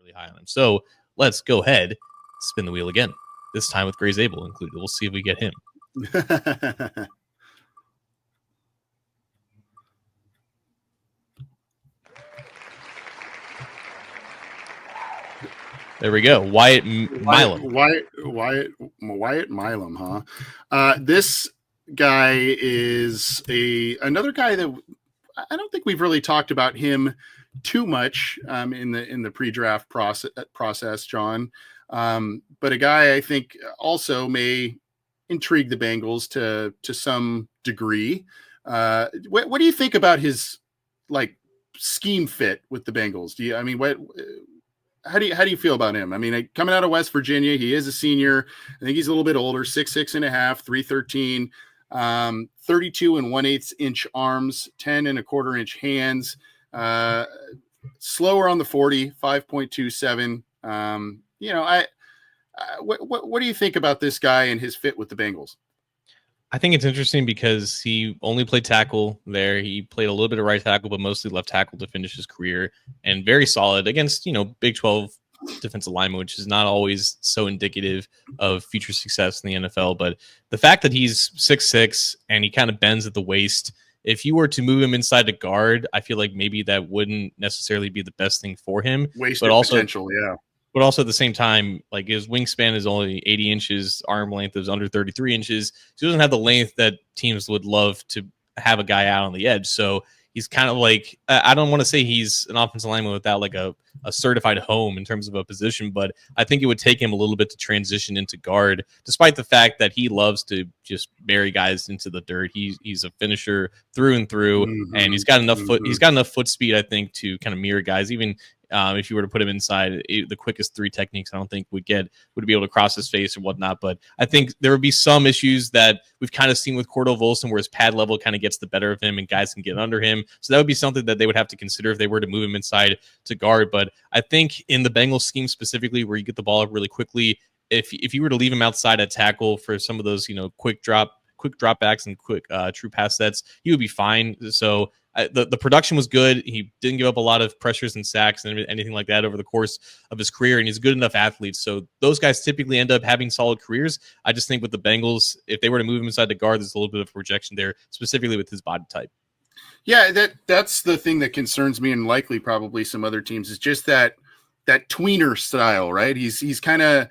really high on him. So let's go ahead, spin the wheel again. This time with Gray's Able included. We'll see if we get him. There we go. Wyatt Milum. Wyatt Milum, huh? This guy is another guy that I don't think we've really talked about him too much in the pre-draft process, John. But a guy I think also may intrigue the Bengals to some degree. What do you think about his scheme fit with the Bengals? How do you feel about him? I mean, coming out of West Virginia, he is a senior. I think he's a little bit older, 6'6" and a half, 313, 32 and 1/8 inch arms, 10 and a quarter inch hands, slower on the 40, 5.27. What do you think about this guy and his fit with the Bengals? I think it's interesting because he only played tackle there. He played a little bit of right tackle, but mostly left tackle to finish his career, and very solid against, Big 12 defensive lineman, which is not always so indicative of future success in the NFL. But the fact that he's 6'6" and he kind of bends at the waist, if you were to move him inside to guard, I feel like maybe that wouldn't necessarily be the best thing for him. Wasted potential, yeah. But also at the same time, like his wingspan is only 80 inches, arm length is under 33 inches. So he doesn't have the length that teams would love to have a guy out on the edge. So he's kind of like, I don't want to say he's an offensive lineman without like a certified home in terms of a position, but I think it would take him a little bit to transition into guard, despite the fact that he loves to just bury guys into the dirt. He's a finisher through and through, and he's got enough foot speed, I think, to kind of mirror guys. Even if you were to put him inside, the quickest three techniques, I don't think would be able to cross his face or whatnot. But I think there would be some issues that we've kind of seen with Cordell Volson, where his pad level kind of gets the better of him and guys can get under him. So that would be something that they would have to consider if they were to move him inside to guard. But I think in the Bengals scheme specifically, where you get the ball up really quickly, if you were to leave him outside at tackle for some of those, quick dropbacks and quick true pass sets, he would be fine. So the production was good. He didn't give up a lot of pressures and sacks and anything like that over the course of his career, and he's a good enough athlete. So those guys typically end up having solid careers. I just think with the Bengals, if they were to move him inside the guard, there's a little bit of projection there, specifically with his body type. Yeah, that's the thing that concerns me, and likely probably some other teams, is just that tweener style, right? He's kind of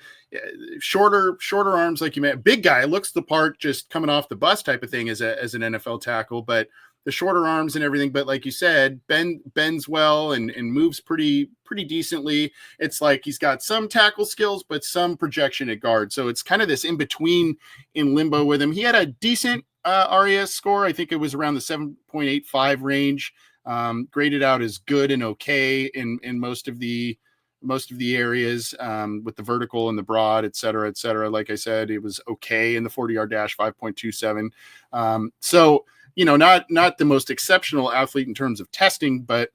shorter arms, like you meant. Big guy, looks the part, just coming off the bus type of thing as an NFL tackle, but the shorter arms and everything. But like you said, bends well and moves pretty decently. It's like he's got some tackle skills, but some projection at guard. So it's kind of this in between in limbo with him. He had a decent RAS score. I think it was around the 7.85 range. Graded out as good and okay in most of the areas, with the vertical and the broad, et cetera, et cetera. Like I said, it was okay in the 40-yard dash, 5.27. So, not the most exceptional athlete in terms of testing, but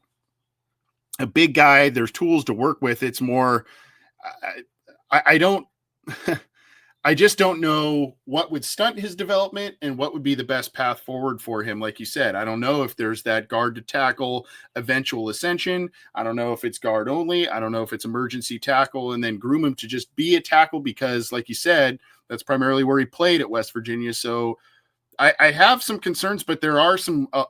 a big guy. There's tools to work with. It's more, I just don't know what would stunt his development and what would be the best path forward for him. Like you said, I don't know if there's that guard to tackle eventual ascension. I don't know if it's guard only. I don't know if it's emergency tackle and then groom him to just be a tackle, because like you said, that's primarily where he played at West Virginia. So I have some concerns, but there are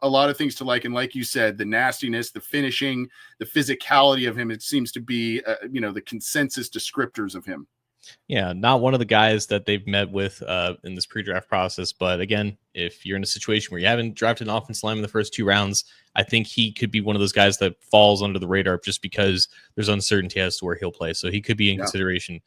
a lot of things to like. And like you said, the nastiness, the finishing, the physicality of him, it seems to be, the consensus descriptors of him. Yeah, not one of the guys that they've met with in this pre-draft process. But again, if you're in a situation where you haven't drafted an offensive lineman in the first 2 rounds, I think he could be one of those guys that falls under the radar just because there's uncertainty as to where he'll play. So he could be in consideration